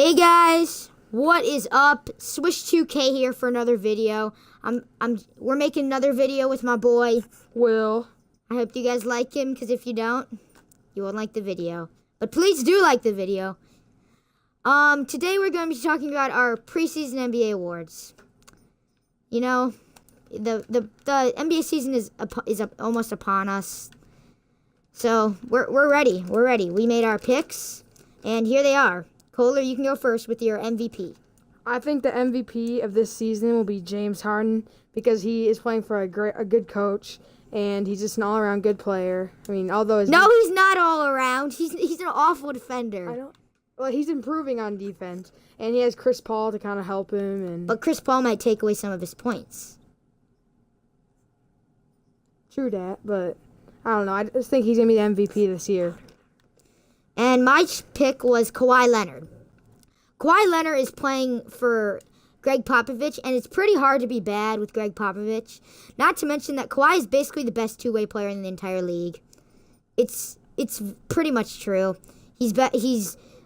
Hey guys, what is up? Swish2K here for another video. We're making another video with my boy Will. I hope you guys like him, because if you don't, you won't like the video. But please do like the video. Today we're going to be talking about our preseason NBA awards. You know, the NBA season is almost upon us. So we're ready. We're ready. We made our picks, and here they are. Kohler, you can go first with your MVP. I think the MVP of this season will be James Harden because he is playing for a good coach, and he's just an all-around good player. I mean, although he's not all around. He's an awful defender. Well, he's improving on defense, and he has Chris Paul to kind of help him. But Chris Paul might take away some of his points. True that, but I don't know. I just think he's gonna be the MVP this year. And my pick was Kawhi Leonard. Kawhi Leonard is playing for Greg Popovich, and it's pretty hard to be bad with Greg Popovich. Not to mention that Kawhi is basically the best two-way player in the entire league. It's pretty much true. He's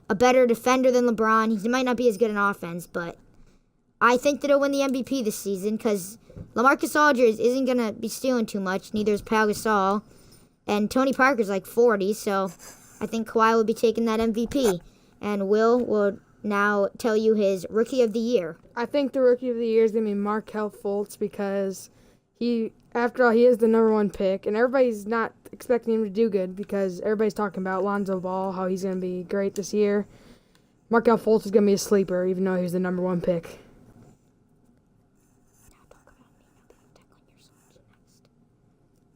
a better defender than LeBron. He might not be as good in offense, but I think that he'll win the MVP this season because LaMarcus Aldridge isn't going to be stealing too much. Neither is Pau Gasol. And Tony Parker's like 40, so I think Kawhi will be taking that MVP. And will now tell you his Rookie of the Year. I think the Rookie of the Year is going to be Markelle Fultz because after all, he is the #1 pick, and everybody's not expecting him to do good because everybody's talking about Lonzo Ball, how he's going to be great this year. Markelle Fultz is going to be a sleeper, even though he's the #1 pick.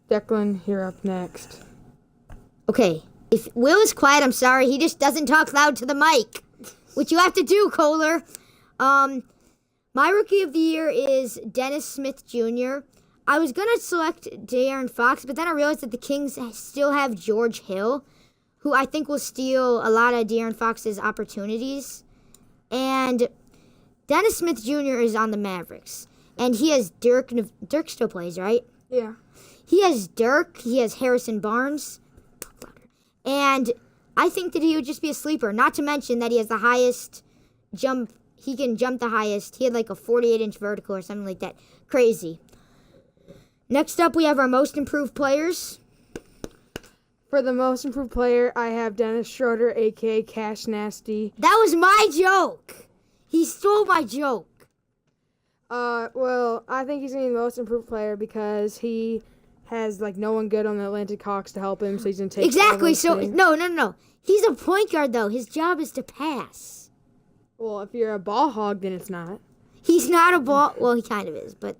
Declan, you're up next. Okay, if Will is quiet, I'm sorry. He just doesn't talk loud to the mic, which you have to do, Kohler. My Rookie of the Year is Dennis Smith Jr. I was going to select De'Aaron Fox, but then I realized that the Kings still have George Hill, who I think will steal a lot of De'Aaron Fox's opportunities. And Dennis Smith Jr. is on the Mavericks, and he has Dirk. Dirk still plays, right? Yeah. He has Dirk. He has Harrison Barnes. And I think that he would just be a sleeper, not to mention that he has the highest jump. He can jump the highest. He had like a 48-inch vertical or something like that. Crazy. Next up, we have our most improved players. For the most improved player, I have Dennis Schroeder, a.k.a. Cash Nasty. That was my joke. He stole my joke. Well, I think he's going to be the most improved player because he has like no one good on the Atlantic Hawks to help him, so he's going to take exactly. So things. No. He's a point guard though. His job is to pass. Well, if you're a ball hog, then it's not. He's not a ball. Well, he kind of is, but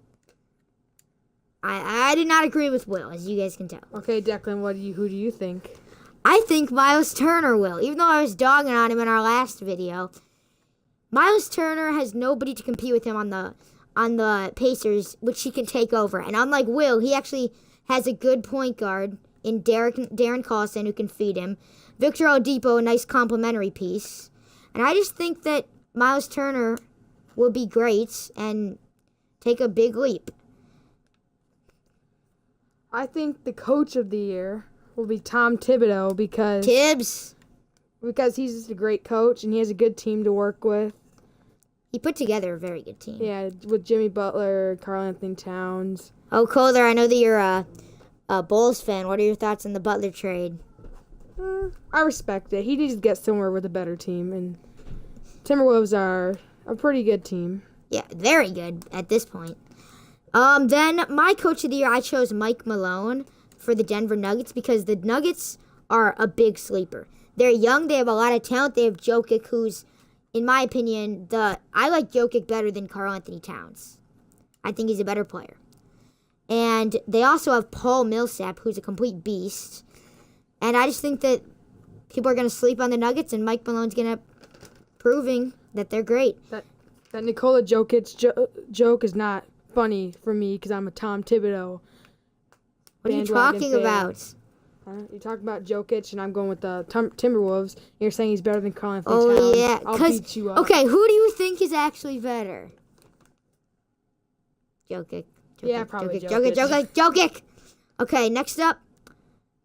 I did not agree with Will, as you guys can tell. Okay, Declan, who do you think? I think Miles Turner will, even though I was dogging on him in our last video. Miles Turner has nobody to compete with him on the Pacers, which he can take over. And unlike Will, he actually has a good point guard in Darren Collison who can feed him. Victor Oladipo, a nice complimentary piece. And I just think that Miles Turner will be great and take a big leap. I think the coach of the year will be Tom Thibodeau because Tibbs. Because he's just a great coach and he has a good team to work with. He put together a very good team. Yeah, with Jimmy Butler, Karl Anthony Towns. Oh, Kohler, I know that you're a Bulls fan. What are your thoughts on the Butler trade? I respect it. He needs to get somewhere with a better team, and Timberwolves are a pretty good team. Yeah, very good at this point. Then my coach of the year, I chose Mike Malone for the Denver Nuggets because the Nuggets are a big sleeper. They're young. They have a lot of talent. They have Jokic, who's, in my opinion, I like Jokic better than Karl Anthony Towns. I think he's a better player. And they also have Paul Millsap, who's a complete beast. And I just think that people are going to sleep on the Nuggets, and Mike Malone's going to proving that they're great. That Nikola Jokic joke is not funny for me because I'm a Tom Thibodeau. What are you talking about? You're talking about Jokic, and I'm going with the Timberwolves. And you're saying he's better than Karl Anthony Towns. Oh, yeah. I'll beat you up. Okay, who do you think is actually better? Jokic. Yeah, probably Jokic. Jokic. Okay, next up,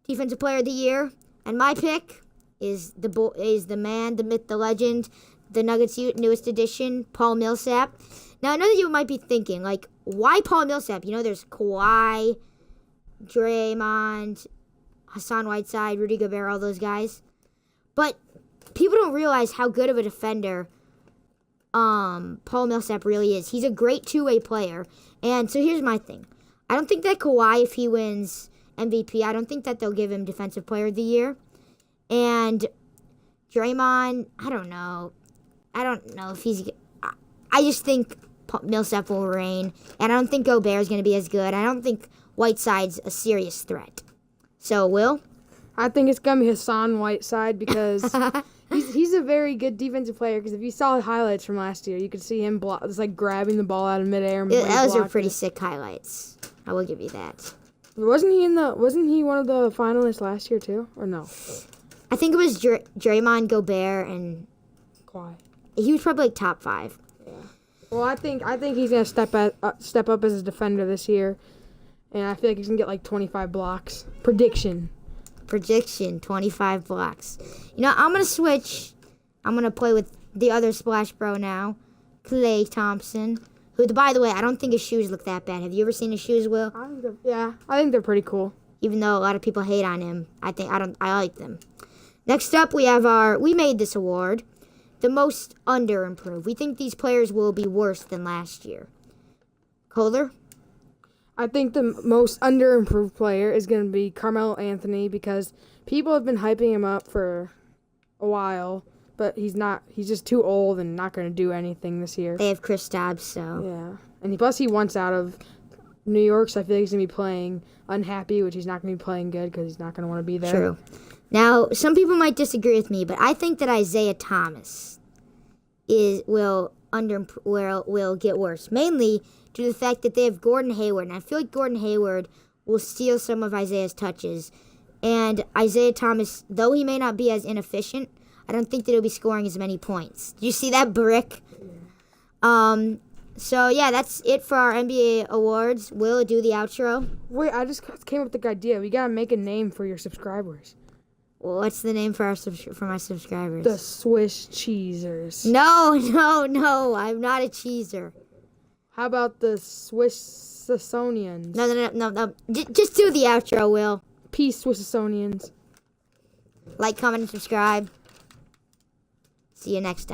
Defensive Player of the Year. And my pick is the man, the myth, the legend, the Nuggets' newest addition, Paul Millsap. Now, I know that you might be thinking, like, why Paul Millsap? You know, there's Kawhi, Draymond, Hassan Whiteside, Rudy Gobert, all those guys. But people don't realize how good of a defender Paul Millsap really is. He's a great two-way player. And so here's my thing. I don't think that Kawhi, if he wins MVP, I don't think that they'll give him Defensive Player of the Year. And Draymond, I don't know. I don't know if he's... I just think Millsap will reign. And I don't think Gobert's going to be as good. I don't think Whiteside's a serious threat. So, Will? I think it's going to be Hassan Whiteside because he's a very good defensive player. Because if you saw the highlights from last year, you could see him just like grabbing the ball out of midair. Those are pretty sick highlights. I will give you that. Wasn't he one of the finalists last year too, or no? I think it was Draymond, Gobert, and Kawhi. He was probably like top 5. Yeah. Well, I think he's gonna step up as a defender this year, and I feel like he's gonna get like 25 blocks. Prediction, 25 blocks. You know, I'm going to switch. I'm going to play with the other Splash Bro now, Klay Thompson, who, by the way, I don't think his shoes look that bad. Have you ever seen his shoes, Will? I think they're pretty cool. Even though a lot of people hate on him, I like them. Next up, we made this award, the most under-improved. We think these players will be worse than last year. Kohler? I think the most under-improved player is going to be Carmelo Anthony because people have been hyping him up for a while, but he's not. He's just too old and not going to do anything this year. They have Kristaps, so. Yeah. And plus he wants out of New York, so I feel like he's going to be playing unhappy, which he's not going to be playing good because he's not going to want to be there. True. Now, some people might disagree with me, but I think that Isaiah Thomas will get worse, mainly due to the fact that they have Gordon Hayward. And I feel like Gordon Hayward will steal some of Isaiah's touches. And Isaiah Thomas, though he may not be as inefficient, I don't think that he'll be scoring as many points. Did you see that brick? Yeah. So, yeah, that's it for our NBA awards. Will, do the outro? Wait, I just came up with the idea. We got to make a name for your subscribers. Well, what's the name for my subscribers? The Swiss Cheesers. No, I'm not a cheeser. How about the Swissonians? No. Just do the outro, Will. Peace, Swissonians. Like, comment, and subscribe. See you next time.